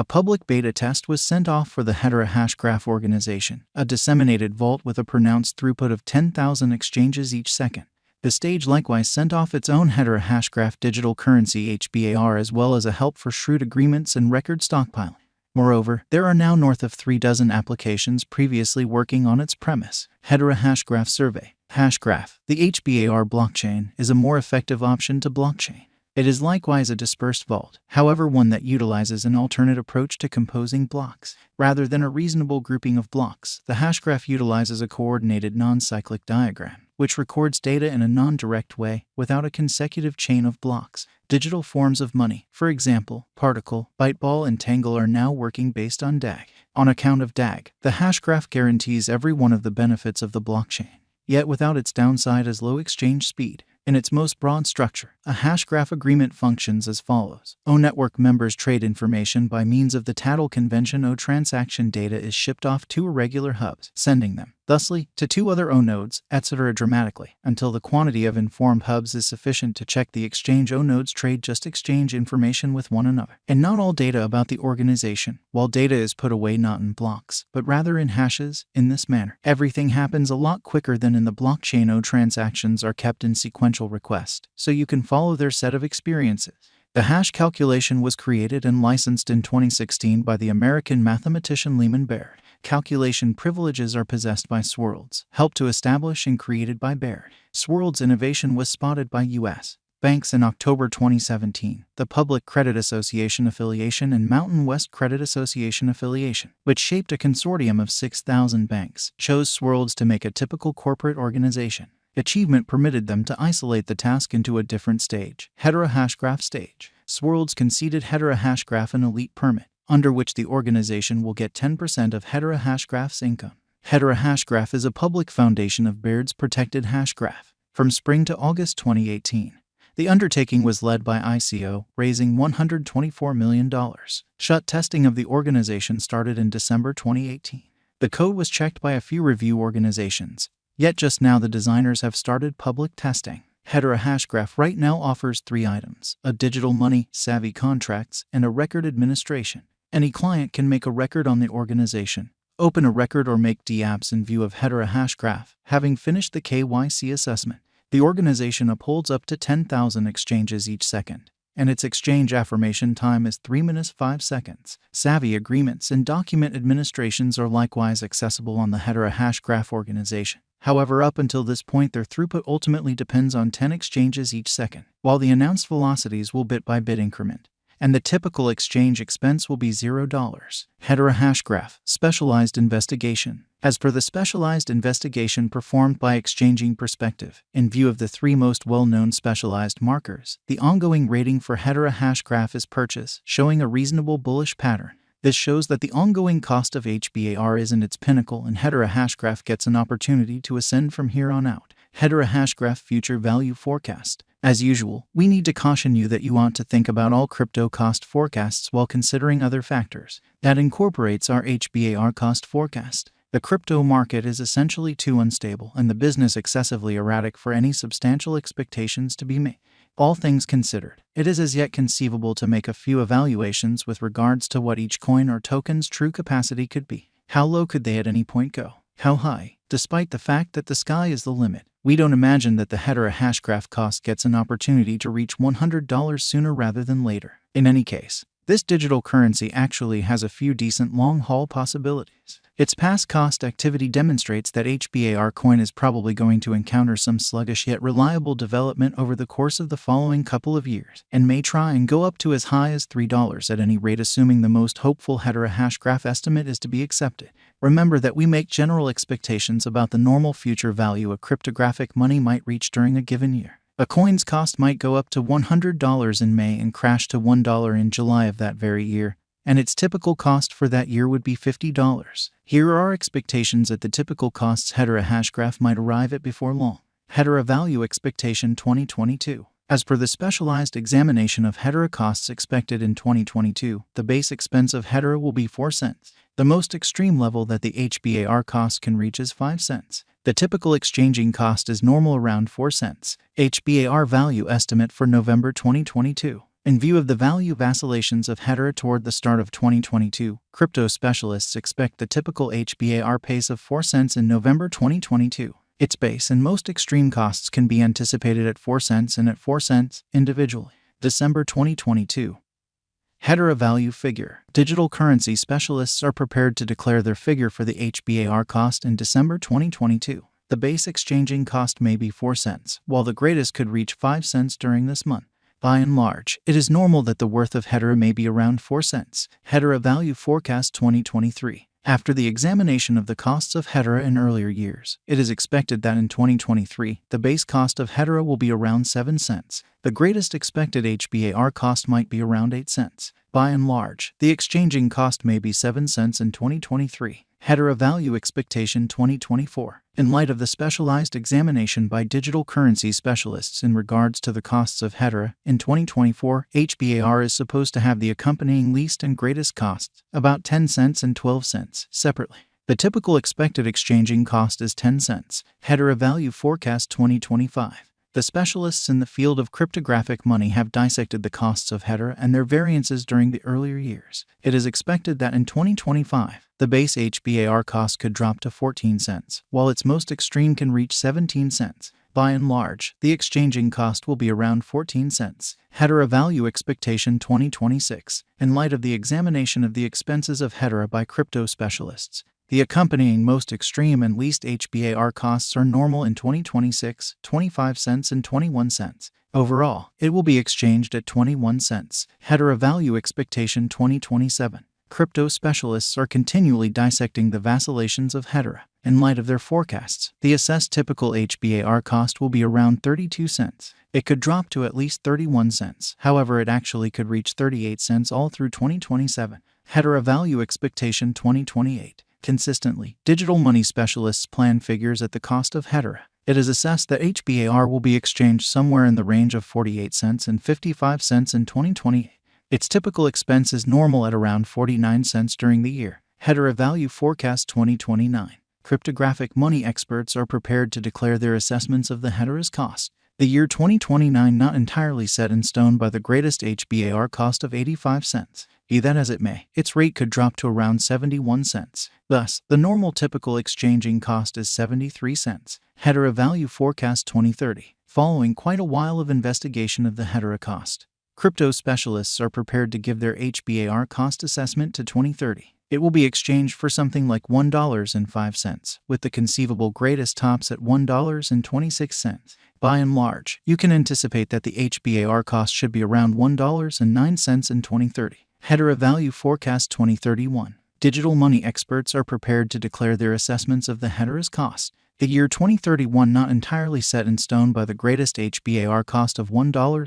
A public beta test was sent off for the Hedera Hashgraph organization, a disseminated vault with a pronounced throughput of 10,000 exchanges each second. The stage likewise sent off its own Hedera Hashgraph digital currency HBAR, as well as a help for shrewd agreements and record stockpiling. Moreover, there are now north of 3 dozen applications previously working on its premise. Hedera Hashgraph survey. Hashgraph, the HBAR blockchain, is a more effective option to blockchain. It is likewise a dispersed vault, however one that utilizes an alternate approach to composing blocks. Rather than a reasonable grouping of blocks, the hashgraph utilizes a coordinated non-cyclic diagram, which records data in a non-direct way without a consecutive chain of blocks. Digital forms of money, for example, Particle, Byteball, and Tangle, are now working based on DAG. On account of DAG, the hashgraph guarantees every one of the benefits of the blockchain, yet without its downside as low exchange speed. In its most broad structure, a hashgraph agreement functions as follows. O network members trade information by means of the Tattle convention. O transaction data is shipped off to irregular hubs, sending them, thusly, to 2 other O nodes, etc. dramatically, until the quantity of informed hubs is sufficient to check the exchange. O nodes trade just exchange information with one another, and not all data about the organization, while data is put away not in blocks, but rather in hashes. In this manner, everything happens a lot quicker than in the blockchain. O transactions are kept in sequential request, so you can follow their set of experiences. The hash calculation was created and licensed in 2016 by the American mathematician Lyman Baird. Calculation privileges are possessed by Swirlds, helped to establish and created by Baird. Swirlds innovation was spotted by U.S. banks in October 2017, the Public Credit Association affiliation and Mountain West Credit Association affiliation, which shaped a consortium of 6,000 banks, chose Swirlds to make a typical corporate organization. Achievement permitted them to isolate the task into a different stage, Hedera Hashgraph stage. Swirlds conceded Hedera Hashgraph an elite permit, under which the organization will get 10% of Hedera Hashgraph's income. Hedera Hashgraph is a public foundation of Baird's protected Hashgraph. From spring to August 2018, the undertaking was led by ICO, raising $124 million. Shut testing of the organization started in December 2018. The code was checked by a few review organizations. Yet just now the designers have started public testing. Hedera Hashgraph right now offers 3 items: a digital money, savvy contracts, and a record administration. Any client can make a record on the organization, open a record, or make dApps in view of Hedera Hashgraph, having finished the KYC assessment. The organization upholds up to 10,000 exchanges each second, and its exchange affirmation time is 3 minutes 5 seconds. Savvy agreements and document administrations are likewise accessible on the Hedera Hashgraph organization. However, up until this point, their throughput ultimately depends on 10 exchanges each second, while the announced velocities will bit-by-bit increment, and the typical exchange expense will be $0. Hedera Hashgraph Specialized Investigation. As per the specialized investigation performed by Exchanging Perspective, in view of the 3 most well-known specialized markers, the ongoing rating for Hedera Hashgraph is purchase, showing a reasonable bullish pattern. This shows that the ongoing cost of HBAR isn't its pinnacle, and Hedera Hashgraph gets an opportunity to ascend from here on out. Hedera Hashgraph Future Value Forecast. As usual, we need to caution you that you want to think about all crypto cost forecasts while considering other factors. That incorporates our HBAR cost forecast. The crypto market is essentially too unstable and the business excessively erratic for any substantial expectations to be made. All things considered, it is as yet conceivable to make a few evaluations with regards to what each coin or token's true capacity could be. How low could they at any point go? How high? Despite the fact that the sky is the limit, we don't imagine that the Hedera Hashgraph cost gets an opportunity to reach $100 sooner rather than later. In any case, this digital currency actually has a few decent long-haul possibilities. Its past cost activity demonstrates that HBAR coin is probably going to encounter some sluggish yet reliable development over the course of the following couple of years, and may try and go up to as high as $3 at any rate, assuming the most hopeful Hedera Hashgraph estimate is to be accepted. Remember that we make general expectations about the normal future value a cryptographic money might reach during a given year. A coin's cost might go up to $100 in May and crash to $1 in July of that very year, and its typical cost for that year would be $50. Here are our expectations at the typical costs Hedera Hashgraph might arrive at before long. Hedera Value Expectation 2022. As per the specialized examination of Hedera costs expected in 2022, the base expense of Hedera will be 4 cents. The most extreme level that the HBAR cost can reach is 5 cents. The typical exchanging cost is normal around 4 cents. HBAR value estimate for November 2022. In view of the value vacillations of Hedera toward the start of 2022, crypto specialists expect the typical HBAR pace of 4 cents in November 2022. Its base and most extreme costs can be anticipated at 4 cents and at 4 cents individually. December 2022. Hedera value figure. Digital currency specialists are prepared to declare their figure for the HBAR cost in December 2022. The base exchanging cost may be 4 cents, while the greatest could reach 5 cents during this month. By and large, it is normal that the worth of Hedera may be around 4 cents. Hedera value forecast 2023. After the examination of the costs of Hedera in earlier years, it is expected that in 2023, the base cost of Hedera will be around 7 cents. The greatest expected HBAR cost might be around 8 cents. By and large, the exchanging cost may be 7 cents in 2023. Hedera value expectation 2024. In light of the specialized examination by digital currency specialists in regards to the costs of Hedera, in 2024, HBAR is supposed to have the accompanying least and greatest costs, about 10 cents and 12 cents, separately. The typical expected exchanging cost is 10 cents. Hedera value forecast 2025. The specialists in the field of cryptographic money have dissected the costs of Hedera and their variances during the earlier years. It is expected that in 2025, the base HBAR cost could drop to 14 cents, while its most extreme can reach 17 cents. By and large, the exchanging cost will be around 14 cents. Hedera value expectation 2026. In light of the examination of the expenses of Hedera by crypto specialists, the accompanying most extreme and least HBAR costs are normal in 2026, 25 cents and 21 cents. Overall, it will be exchanged at 21 cents. Hedera value expectation 2027. Crypto specialists are continually dissecting the vacillations of Hedera. In light of their forecasts, the assessed typical HBAR cost will be around 32 cents. It could drop to at least 31 cents. However, it actually could reach 38 cents all through 2027. Hedera value expectation 2028. Consistently, digital money specialists plan figures at the cost of Hedera. It is assessed that HBAR will be exchanged somewhere in the range of 48 cents and 55 cents in 2028. Its typical expense is normal at around 49 cents during the year. Hedera value forecast 2029. Cryptographic money experts are prepared to declare their assessments of the Hedera's cost. The year 2029 not entirely set in stone by the greatest HBAR cost of 85 cents. Be that as it may, its rate could drop to around 71 cents. Thus, the normal typical exchanging cost is 73 cents. Hedera value forecast 2030. Following quite a while of investigation of the Hedera cost, crypto specialists are prepared to give their HBAR cost assessment to 2030. It will be exchanged for something like $1.05, with the conceivable greatest tops at $1.26. By and large, you can anticipate that the HBAR cost should be around $1.09 in 2030. Hedera value forecast 2031. Digital money experts are prepared to declare their assessments of the Hedera's cost. The year 2031 not entirely set in stone by the greatest HBAR cost of $1.09